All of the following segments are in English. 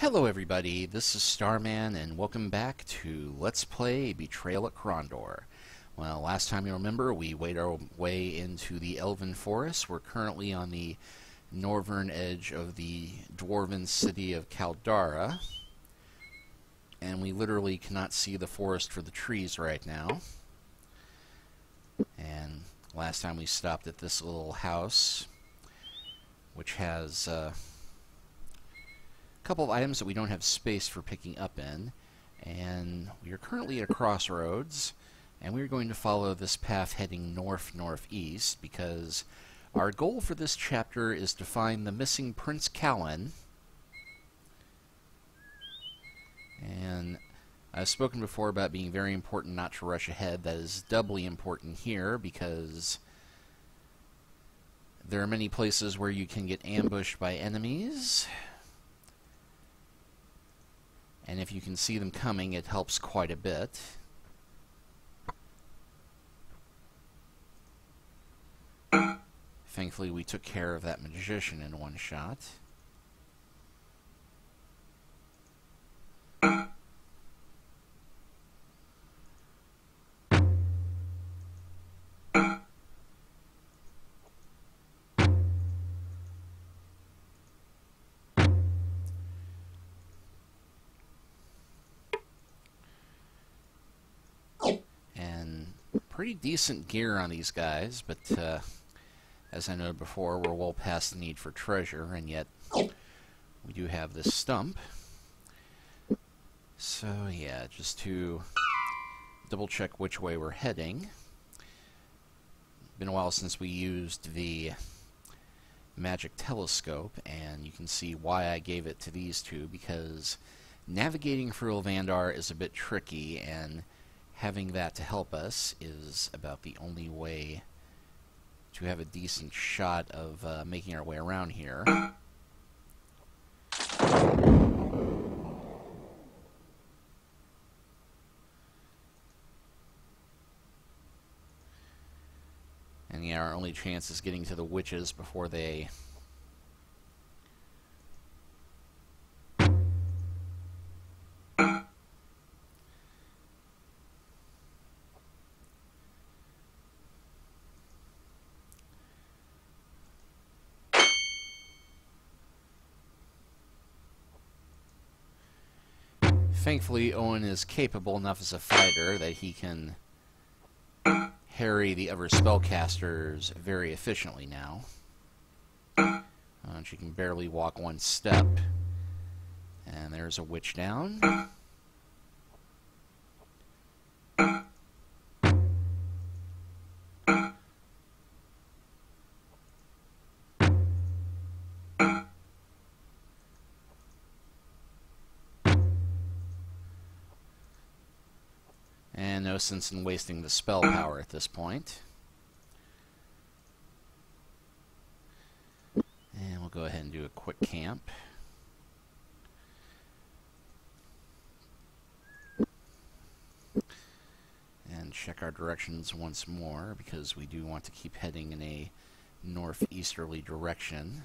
Hello everybody, this is Starman and welcome back to Let's Play Betrayal at Krondor. Well, last time you remember we made our way into the Elven Forest. We're currently on the northern edge of the dwarven city of Caldara. And we literally cannot see the forest for the trees right now. And last time we stopped at this little house, which has couple of items that we don't have space for picking up in, and we are currently at a crossroads, and we're going to follow this path heading north-northeast because our goal for this chapter is to find the missing Prince Calin. And I've spoken before about being very important not to rush ahead. That is doubly important here because there are many places where you can get ambushed by enemies. And if you can see them coming, it helps quite a bit. Thankfully, we took care of that magician in one shot. Pretty decent gear on these guys, but as I noted before, we're well past the need for treasure, and yet we do have this stump. So yeah, just to double check which way we're heading. Been a while since we used the magic telescope, and you can see why I gave it to these two, because navigating through Elvandar is a bit tricky, and having that to help us is about the only way to have a decent shot of making our way around here. And yeah, our only chance is getting to the witches before they Thankfully, Owen is capable enough as a fighter that he can harry the other spellcasters very efficiently now. She can barely walk one step. And there's a witch down. And no sense in wasting the spell power at this point. And we'll go ahead and do a quick camp. And check our directions once more, because we do want to keep heading in a northeasterly direction.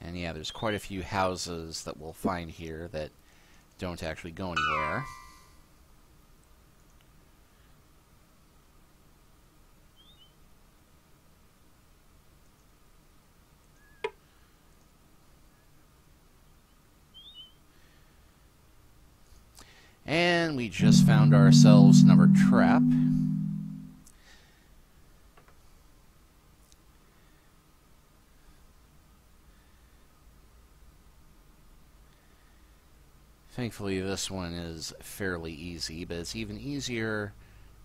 And yeah, there's quite a few houses that we'll find here that don't actually go anywhere. And we just found ourselves another trap. Thankfully, this one is fairly easy, but it's even easier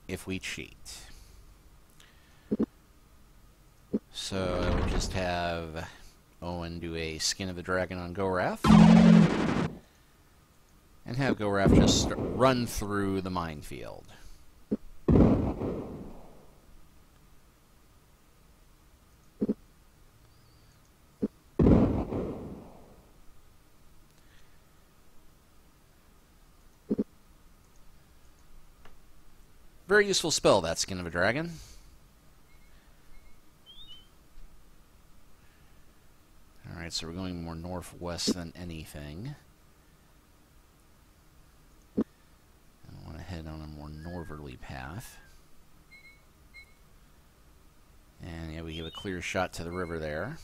if we cheat. So we'll just have Owen do a Skin of the Dragon on Goraf, and have Goraf just run through the minefield. Very useful spell, that Skin of a Dragon. Alright, so we're going more northwest than anything. I want to head on a more northerly path. And yeah, we have a clear shot to the river there.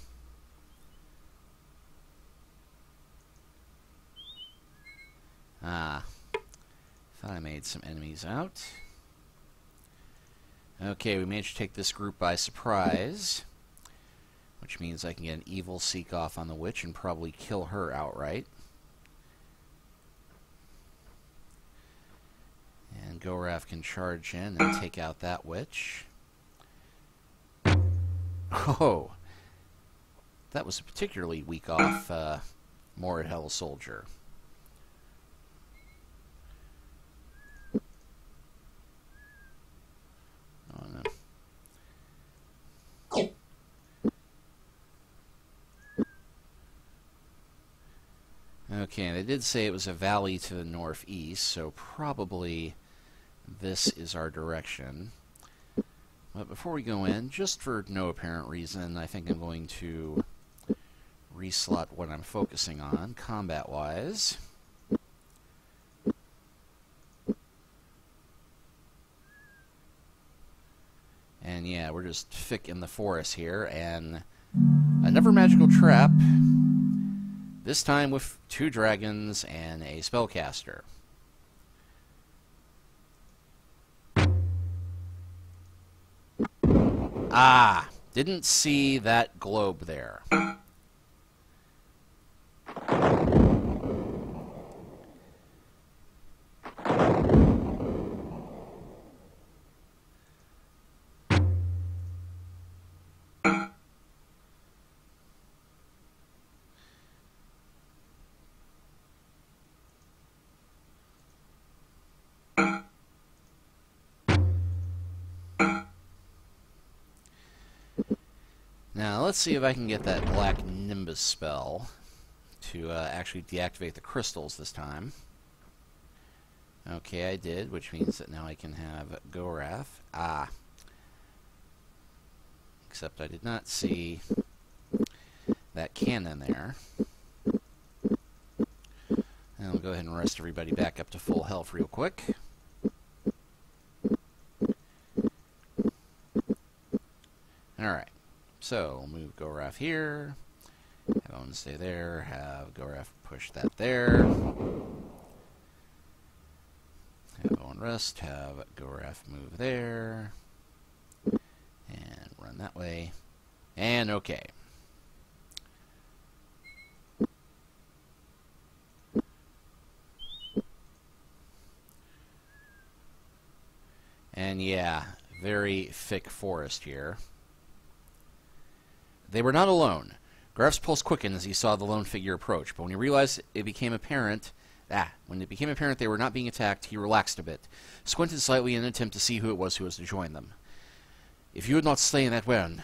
Ah. Thought I made some enemies out. Okay, we managed to take this group by surprise. Which means I can get an evil seek off on the witch and probably kill her outright. And Goraf can charge in and take out that witch. Oh! That was a particularly weak off Mordhel soldier. Oh no. Okay, they did say it was a valley to the northeast, so probably this is our direction. But before we go in, just for no apparent reason, I think I'm going to reslot what I'm focusing on, combat-wise. And yeah, we're just thick in the forest here, and another magical trap. This time with 2 dragons and a spellcaster. Ah! Didn't see that globe there. Now, let's see if I can get that Black Nimbus spell to actually deactivate the crystals this time. Okay, I did, which means that now I can have Goraf. Ah. Except I did not see that cannon there. And I'll go ahead and rest everybody back up to full health real quick. Alright. So, we'll move Goraf here, have Owen stay there, have Goraf push that there, have Owen rest, have Goraf move there, and run that way, and okay. And yeah, very thick forest here. They were not alone. Graf's pulse quickened as he saw the lone figure approach, but when he realized it became apparent they were not being attacked, he relaxed a bit, squinted slightly in an attempt to see who it was who was to join them. If you had not slain that Wern,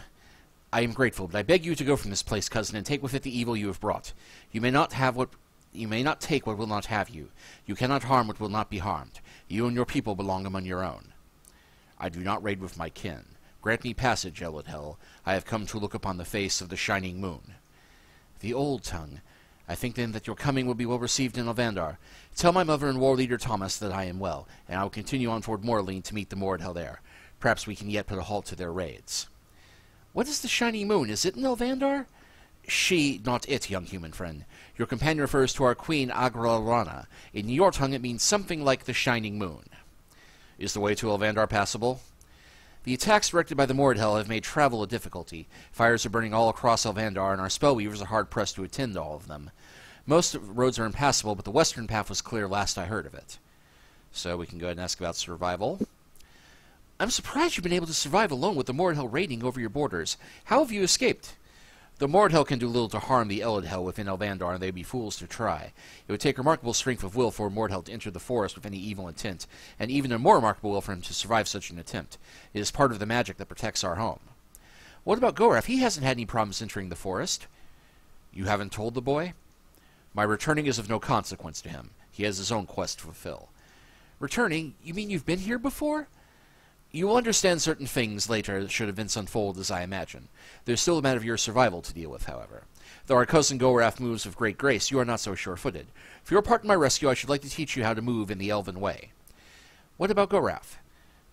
I am grateful, but I beg you to go from this place, cousin, and take with it the evil you have brought. You may not take what will not have you. You cannot harm what will not be harmed. You and your people belong among your own. I do not raid with my kin. Grant me passage, Elvandar. I have come to look upon the face of the shining moon. The old tongue. I think then that your coming will be well received in Elvandar. Tell my mother and war leader Thomas that I am well, and I will continue on toward Morlene to meet the Mordhel there. Perhaps we can yet put a halt to their raids. What is the shining moon? Is it in Elvandar? She, not it, young human friend. Your companion refers to our queen Agrarana. In your tongue it means something like the shining moon. Is the way to Elvandar passable? The attacks directed by the Mordhel have made travel a difficulty. Fires are burning all across Elvandar, and our spellweavers are hard-pressed to attend to all of them. Most roads are impassable, but the western path was clear last I heard of it. So we can go ahead and ask about survival. I'm surprised you've been able to survive alone with the Mordhel raiding over your borders. How have you escaped? The Mordhel can do little to harm the Elidhel within Elvandar, and they'd be fools to try. It would take remarkable strength of will for a Mordhel to enter the forest with any evil intent, and even a more remarkable will for him to survive such an attempt. It is part of the magic that protects our home. What about Goraf? He hasn't had any problems entering the forest. You haven't told the boy? My returning is of no consequence to him. He has his own quest to fulfill. Returning? You mean you've been here before? You will understand certain things later should events unfold as I imagine. There's still a matter of your survival to deal with, however. Though our cousin Goraf moves with great grace, you are not so sure-footed. For your part in my rescue, I should like to teach you how to move in the elven way. What about Goraf?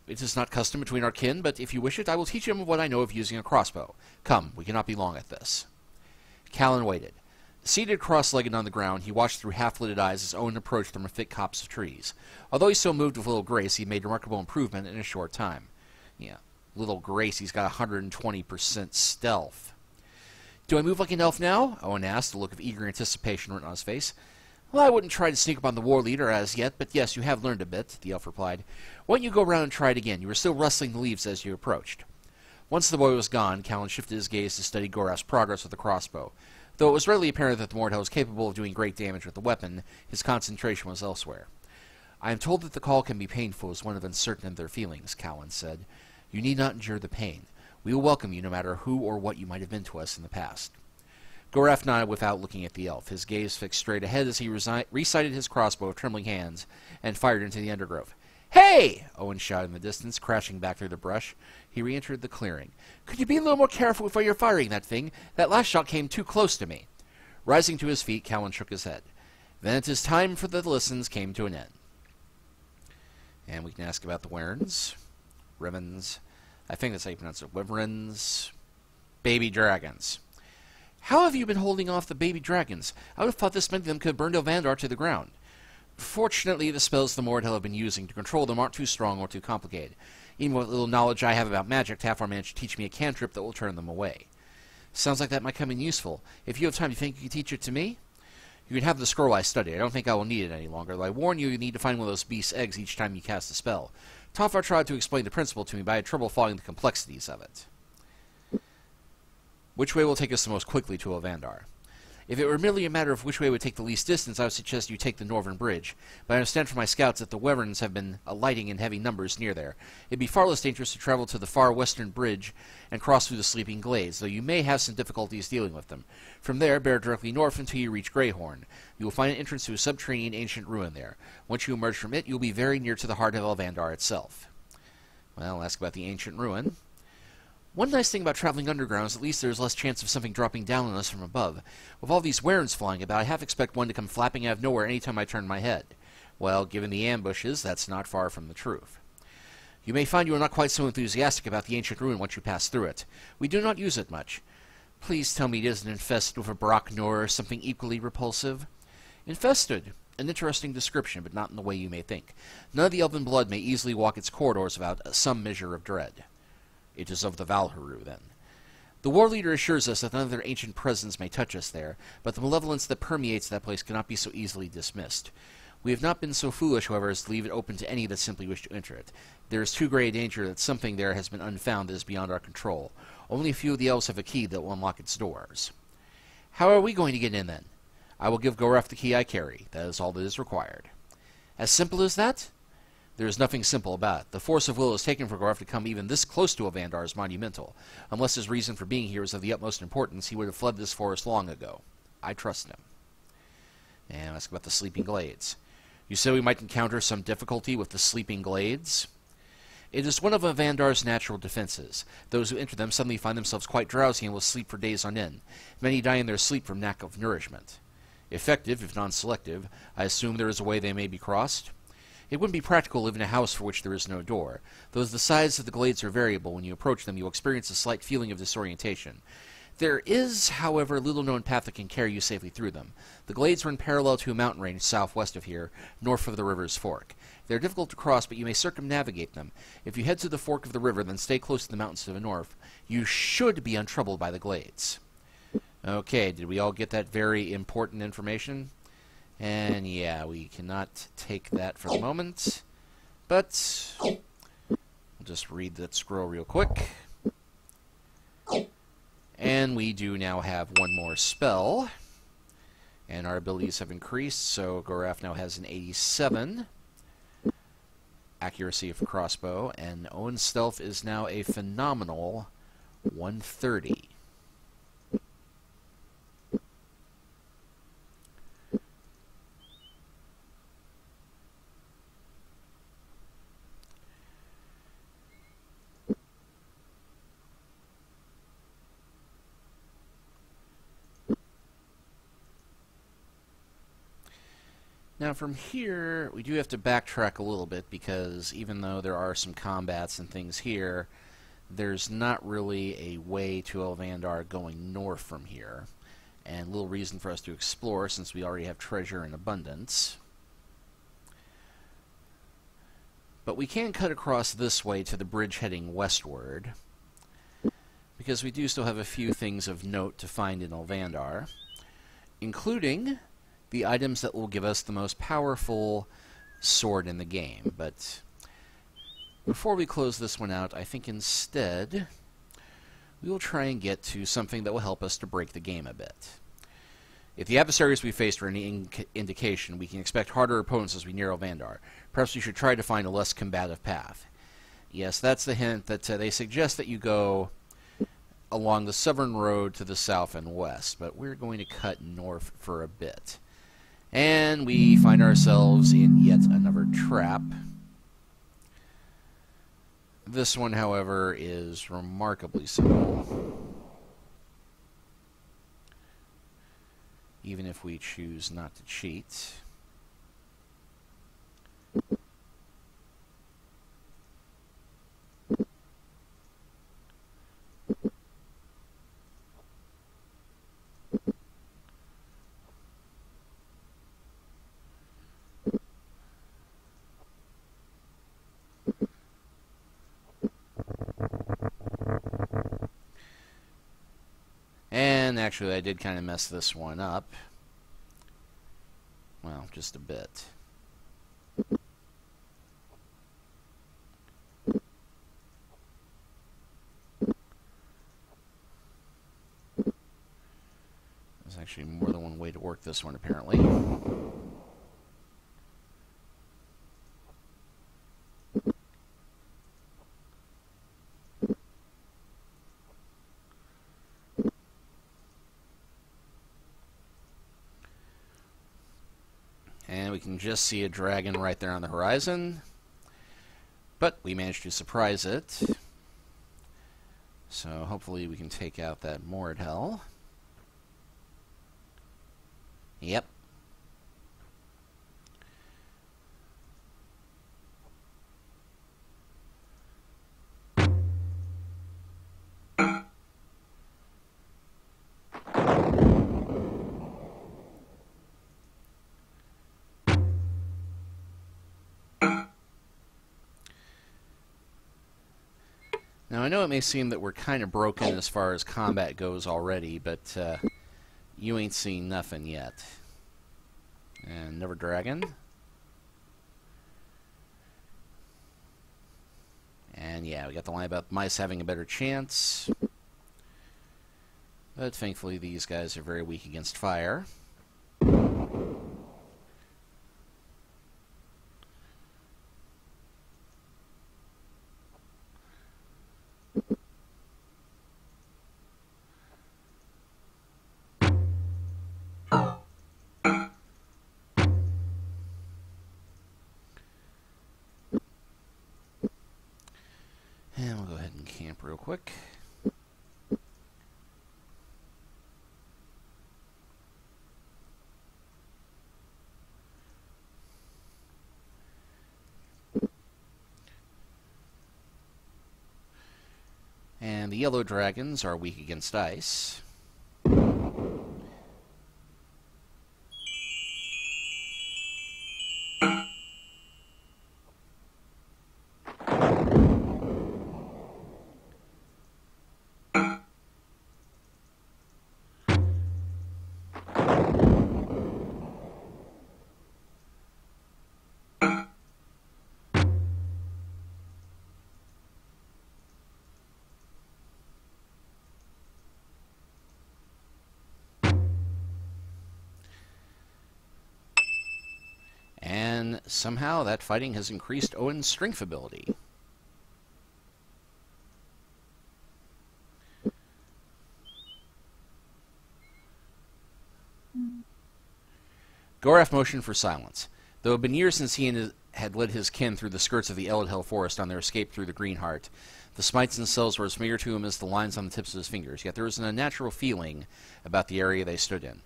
It is not custom between our kin, but if you wish it, I will teach him what I know of using a crossbow. Come, we cannot be long at this. Calin waited. Seated cross-legged on the ground, he watched through half-lidded eyes as Owen approached from a thick copse of trees. Although he still moved with little grace, he made remarkable improvement in a short time. Yeah, little grace, he's got 120% stealth. Do I move like an elf now? Owen asked, a look of eager anticipation written on his face. Well, I wouldn't try to sneak up on the war leader as yet, but yes, you have learned a bit, the elf replied. Why don't you go around and try it again? You were still rustling the leaves as you approached. Once the boy was gone, Calin shifted his gaze to study Goraf's progress with the crossbow. Though it was readily apparent that the Mortal was capable of doing great damage with the weapon, his concentration was elsewhere. I am told that the call can be painful as one of uncertain in their feelings, Calin said. You need not endure the pain. We will welcome you no matter who or what you might have been to us in the past. Goraf nodded without looking at the elf, his gaze fixed straight ahead as he recited his crossbow with trembling hands and fired into the undergrowth. Hey! Owen shouted in the distance, crashing back through the brush. He re-entered the clearing. Could you be a little more careful before you're firing that thing? That last shot came too close to me. Rising to his feet, Calin shook his head. Then it is time for the listens came to an end. And we can ask about the Wyrns. Ribbons. I think that's how you pronounce it. Wyverns. Baby dragons. How have you been holding off the baby dragons? I would have thought this meant them could have burned Elvandar to the ground. Fortunately, the spells the Mortal have been using to control them aren't too strong or too complicated. Even with little knowledge I have about magic, Tafar managed to teach me a cantrip that will turn them away. Sounds like that might come in useful. If you have time, do you think you can teach it to me? You can have the scroll I studied. I don't think I will need it any longer, though I warn you, you need to find one of those beast's eggs each time you cast a spell. Tafar tried to explain the principle to me, but I had trouble following the complexities of it. Which way will take us the most quickly to Elvandar? If it were merely a matter of which way would take the least distance, I would suggest you take the northern bridge. But I understand from my scouts that the Wyverns have been alighting in heavy numbers near there. It'd be far less dangerous to travel to the far western bridge and cross through the sleeping glades, though you may have some difficulties dealing with them. From there, bear directly north until you reach Greyhorn. You will find an entrance to a subterranean ancient ruin there. Once you emerge from it, you will be very near to the heart of Elvandar itself. Well, I'll ask about the ancient ruin. One nice thing about traveling underground is at least there is less chance of something dropping down on us from above. With all these Wyrns flying about, I half expect one to come flapping out of nowhere any time I turn my head. Well, given the ambushes, that's not far from the truth. You may find you are not quite so enthusiastic about the ancient ruin once you pass through it. We do not use it much. Please tell me it isn't infested with a Brachnoor or something equally repulsive. Infested. An interesting description, but not in the way you may think. None of the elven blood may easily walk its corridors without some measure of dread. It is of the Valharu, then. The war leader assures us that none of their ancient presence may touch us there, but the malevolence that permeates that place cannot be so easily dismissed. We have not been so foolish, however, as to leave it open to any that simply wish to enter it. There is too great a danger that something there has been unfound that is beyond our control. Only a few of the elves have a key that will unlock its doors. How are we going to get in, then? I will give Goraf the key I carry. That is all that is required. As simple as that? There is nothing simple about it. The force of will is taken for Goraf to come even this close to Elvandar is monumental. Unless his reason for being here is of the utmost importance, he would have fled this forest long ago. I trust him. And ask about the Sleeping Glades. You said we might encounter some difficulty with the Sleeping Glades? It is one of Elvandar's natural defenses. Those who enter them suddenly find themselves quite drowsy and will sleep for days on end. Many die in their sleep from lack of nourishment. Effective, if non-selective, I assume there is a way they may be crossed? It wouldn't be practical to live in a house for which there is no door. Though the size of the glades are variable, when you approach them you will experience a slight feeling of disorientation. There is, however, a little-known path that can carry you safely through them. The glades run parallel to a mountain range southwest of here, north of the river's fork. They are difficult to cross, but you may circumnavigate them. If you head to the fork of the river, then stay close to the mountains to the north, you should be untroubled by the glades. Okay, did we all get that very important information? And yeah, we cannot take that for the moment, but we'll just read that scroll real quick. And we do now have one more spell, and our abilities have increased, so Goraf now has an 87 accuracy of crossbow, and Owen's stealth is now a phenomenal 130. Now from here, we do have to backtrack a little bit, because even though there are some combats and things here, there's not really a way to Elvandar going north from here. And little reason for us to explore, since we already have treasure in abundance. But we can cut across this way to the bridge heading westward, because we do still have a few things of note to find in Elvandar, including the items that will give us the most powerful sword in the game. But before we close this one out, I think instead we will try and get to something that will help us to break the game a bit. If the adversaries we faced are any indication, we can expect harder opponents as we near Elvandar. Perhaps we should try to find a less combative path. Yes, that's the hint that they suggest that you go along the southern road to the south and west, but we're going to cut north for a bit. And we find ourselves in yet another trap. This one, however, is remarkably simple. Even if we choose not to cheat. And actually, I did kind of mess this one up. Well, just a bit. There's actually more than one way to work this one, apparently. And we can just see a dragon right there on the horizon. But we managed to surprise it. So hopefully we can take out that moored hell. Yep. Now, I know it may seem that we're kind of broken as far as combat goes already, but you ain't seen nothing yet. And another dragon. And yeah, we got the line about mice having a better chance. But thankfully these guys are very weak against fire. And we'll go ahead and camp real quick. And the yellow dragons are weak against ice. And somehow that fighting has increased Owen's strength ability. Goraf motioned for silence. Though it had been years since he had led his kin through the skirts of the Eldhell forest on their escape through the Greenheart, the smites themselves were as familiar to him as the lines on the tips of his fingers, yet there was an unnatural feeling about the area they stood in.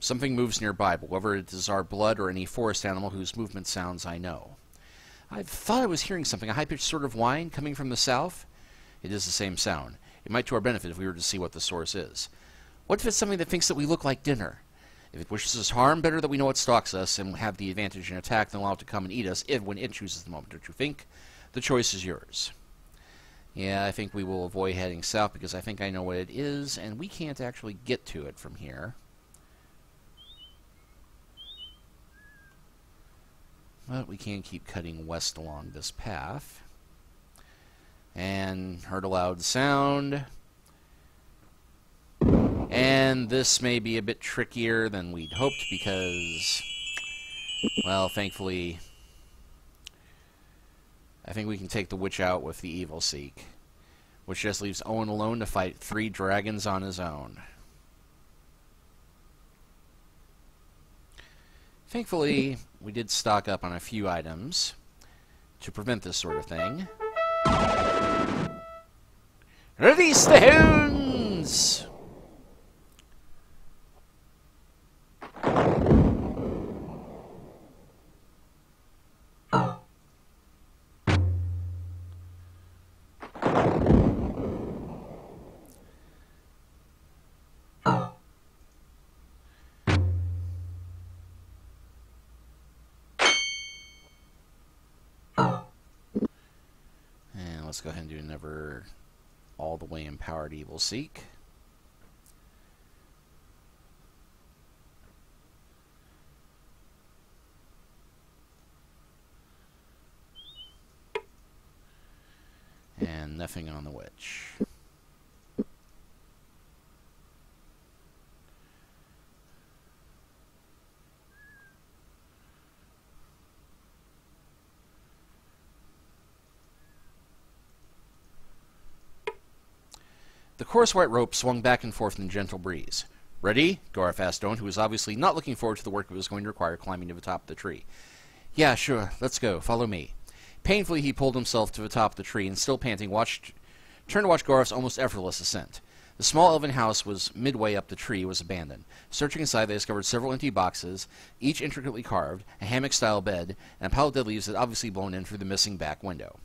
Something moves nearby, but whether it is our blood or any forest animal whose movement sounds I know. I thought I was hearing something, a high-pitched sort of whine coming from the south. It is the same sound. It might to our benefit if we were to see what the source is. What if it's something that thinks that we look like dinner? If it wishes us harm, better that we know it stalks us and have the advantage in attack than allow it to come and eat us when it chooses the moment. Don't you think? The choice is yours. Yeah, I think we will avoid heading south because I think I know what it is, and we can't actually get to it from here. But we can keep cutting west along this path. And heard a loud sound. And this may be a bit trickier than we'd hoped because, well, thankfully, I think we can take the witch out with the Evil Seek, which just leaves Owen alone to fight 3 dragons on his own. Thankfully, we did stock up on a few items to prevent this sort of thing. Release the hounds! Let's go ahead and do another all the way empowered Evil Seek. And nothing on the witch. The coarse white rope swung back and forth in a gentle breeze. "Ready?" Gorf asked Owen, who was obviously not looking forward to the work it was going to require climbing to the top of the tree. "Yeah, sure. Let's go. Follow me." Painfully, he pulled himself to the top of the tree and, still panting, turned to watch Gorf's almost effortless ascent. The small elven house was midway up the tree, was abandoned. Searching inside, they discovered several empty boxes, each intricately carved, a hammock-style bed, and a pile of dead leaves that had obviously blown in through the missing back window.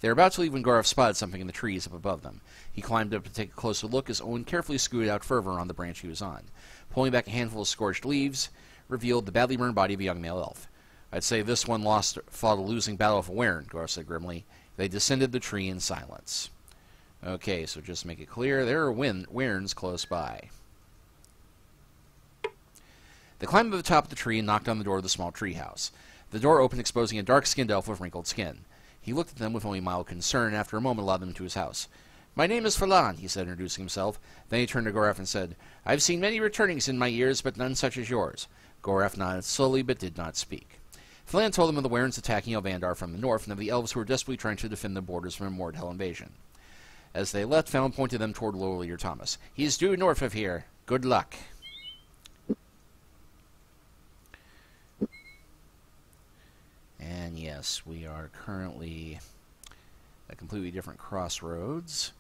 They were about to leave when Gorf spotted something in the trees up above them. He climbed up to take a closer look as Owen carefully scooted out further on the branch he was on. Pulling back a handful of scorched leaves, revealed the badly burned body of a young male elf. "I'd say this one fought a losing battle of a Wern," Gorf said grimly. They descended the tree in silence. Okay, so just to make it clear, there are Werns close by. They climbed to the top of the tree and knocked on the door of the small treehouse. The door opened, exposing a dark-skinned elf with wrinkled skin. He looked at them with only mild concern, and after a moment allowed them to his house. "My name is Falan," he said, introducing himself. Then he turned to Gorf and said, "I've seen many returnings in my years, but none such as yours." Gorf nodded slowly, but did not speak. Falan told them of the Werns attacking Elvandar from the north, and of the elves who were desperately trying to defend the borders from a Mordhell invasion. As they left, Falan pointed them toward Lower Leader Thomas. "He is due north of here. Good luck." And yes, we are currently at completely different crossroads,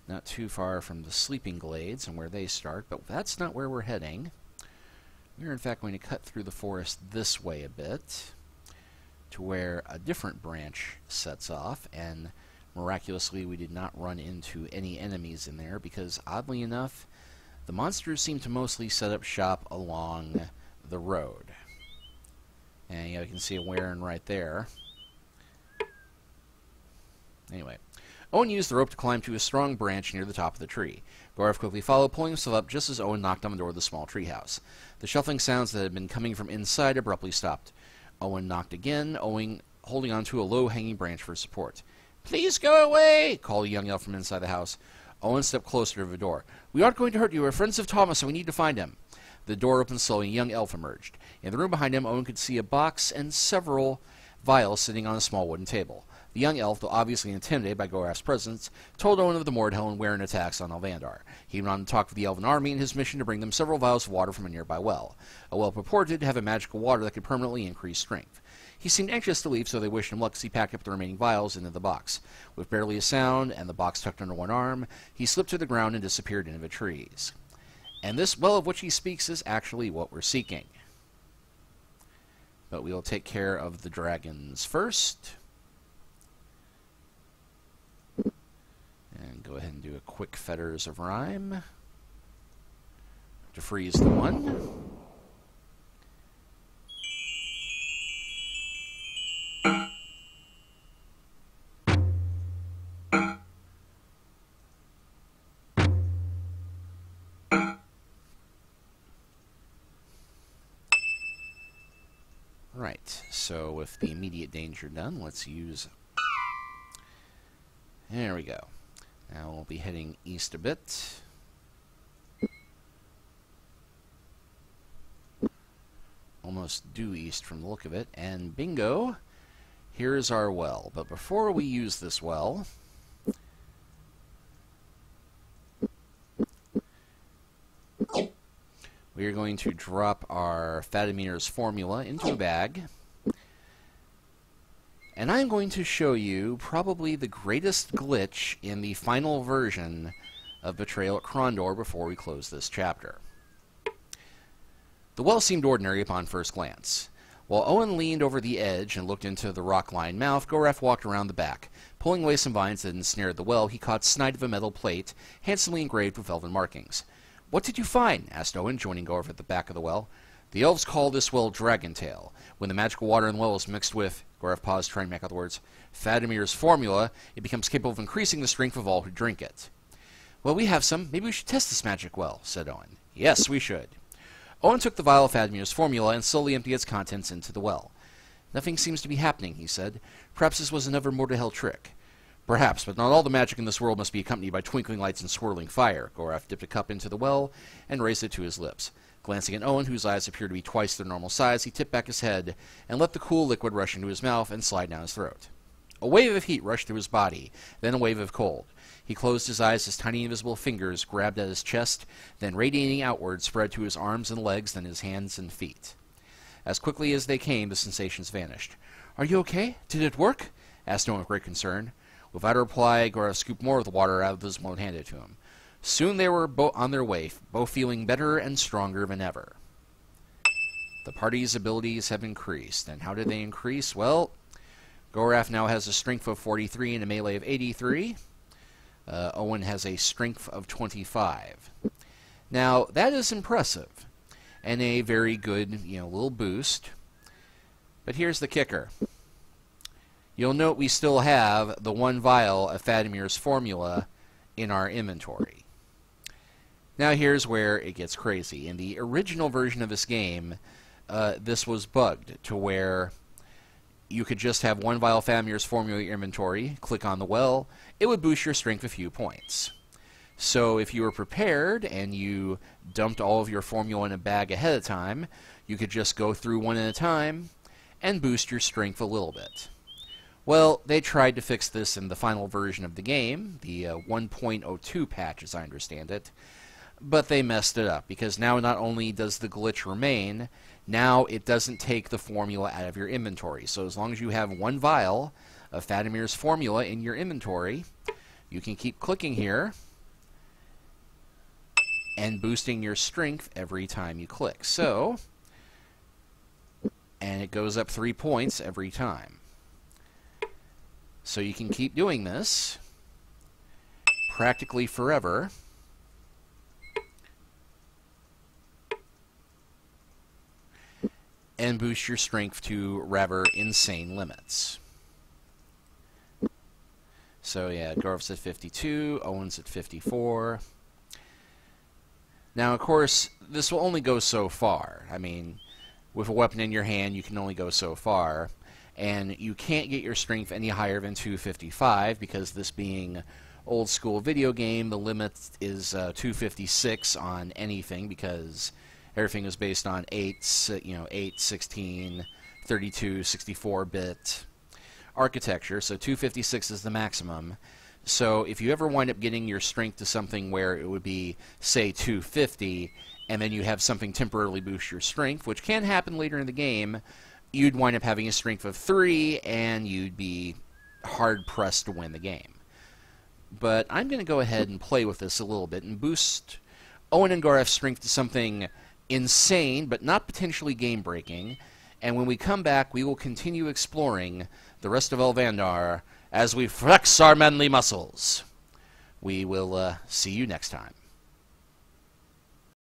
not too far from the Sleeping Glades and where they start, but that's not where we're heading. We're in fact going to cut through the forest this way a bit to where a different branch sets off, and miraculously we did not run into any enemies in there because, oddly enough, the monsters seem to mostly set up shop along the road. And you can see a Wern right there. Anyway, Owen used the rope to climb to a strong branch near the top of the tree. Gorf quickly followed, pulling himself up just as Owen knocked on the door of the small treehouse. The shuffling sounds that had been coming from inside abruptly stopped. Owen knocked again, holding onto a low-hanging branch for support. "Please go away!" called a young elf from inside the house. Owen stepped closer to the door. "We aren't going to hurt you. We're friends of Thomas, and we need to find him." The door opened slowly, and a young elf emerged. In the room behind him, Owen could see a box and several vials sitting on a small wooden table. The young elf, though obviously intimidated by Goraf's presence, told Owen of the Mordhell and Wern attacks on Elvandar. He went on to talk with the elven army and his mission to bring them several vials of water from a nearby well. A well purported to have a magical water that could permanently increase strength. He seemed anxious to leave, so they wished him luck as he packed up the remaining vials into the box. With barely a sound, and the box tucked under one arm, he slipped to the ground and disappeared into the trees. And this well of which he speaks is actually what we're seeking. But we'll take care of the dragons first. And go ahead and do a quick Fetters of Rhyme to freeze the one. Right, so with the immediate danger done, let's use... There we go. Now we'll be heading east a bit. Almost due east from the look of it. And bingo! Here's our well. But before we use this well... we are going to drop our Fadimir's formula into a bag. And I'm going to show you probably the greatest glitch in the final version of Betrayal at Krondor before we close this chapter. The well seemed ordinary upon first glance. While Owen leaned over the edge and looked into the rock-lined mouth, Goref walked around the back. Pulling away some vines that ensnared the well, he caught sight of a metal plate, handsomely engraved with elven markings. "What did you find?" asked Owen, joining Goref at the back of the well. "The elves call this well Dragon Tail. When the magical water in the well is mixed with," Goref paused, trying to make out the words, "Fadimir's formula, it becomes capable of increasing the strength of all who drink it." "Well, we have some. Maybe we should test this magic well," said Owen. "Yes, we should." Owen took the vial of Fadimir's formula and slowly emptied its contents into the well. "Nothing seems to be happening," he said. "Perhaps this was another Mordehel trick." "Perhaps, but not all the magic in this world must be accompanied by twinkling lights and swirling fire." Goref dipped a cup into the well and raised it to his lips. Glancing at Owen, whose eyes appeared to be twice their normal size, he tipped back his head and let the cool liquid rush into his mouth and slide down his throat. A wave of heat rushed through his body, then a wave of cold. He closed his eyes as tiny invisible fingers grabbed at his chest, then radiating outward spread to his arms and legs, then his hands and feet. As quickly as they came, the sensations vanished. "Are you okay? Did it work?" asked Owen with great concern. Without a reply, Goref scooped more of the water out of his mouth and handed it to him. Soon they were on their way, both feeling better and stronger than ever. The party's abilities have increased. And how did they increase? Well, Goref now has a strength of 43 and a melee of 83. Owen has a strength of 25. Now, that is impressive, and a very good, little boost. But here's the kicker. You'll note we still have the one vial of Fadimir's formula in our inventory. Now here's where it gets crazy. In the original version of this game, this was bugged to where you could just have one vial of Fadimir's formula in your inventory, click on the well, it would boost your strength a few points. So if you were prepared and you dumped all of your formula in a bag ahead of time, you could just go through one at a time and boost your strength a little bit. Well, they tried to fix this in the final version of the game, the 1.02 patch as I understand it, but they messed it up because now not only does the glitch remain, now it doesn't take the formula out of your inventory. So as long as you have one vial of Fadimir's formula in your inventory, you can keep clicking here and boosting your strength every time you click. So, and it goes up 3 points every time. So you can keep doing this practically forever. And boost your strength to rather insane limits. So yeah, Goref's at 52, Owen's at 54. Now, of course, this will only go so far. I mean, with a weapon in your hand, you can only go so far. And you can't get your strength any higher than 255 because this being old school video game, the limit is 256 on anything because everything is based on 8, 16, 32, 64-bit architecture, so 256 is the maximum. So if you ever wind up getting your strength to something where it would be, say, 250, and then you have something temporarily boost your strength, which can happen later in the game, you'd wind up having a strength of 3, and you'd be hard-pressed to win the game. But I'm going to go ahead and play with this a little bit and boost Owen and Gareth's strength to something insane, but not potentially game-breaking. And when we come back, we will continue exploring the rest of Elvandar as we flex our manly muscles. We will see you next time.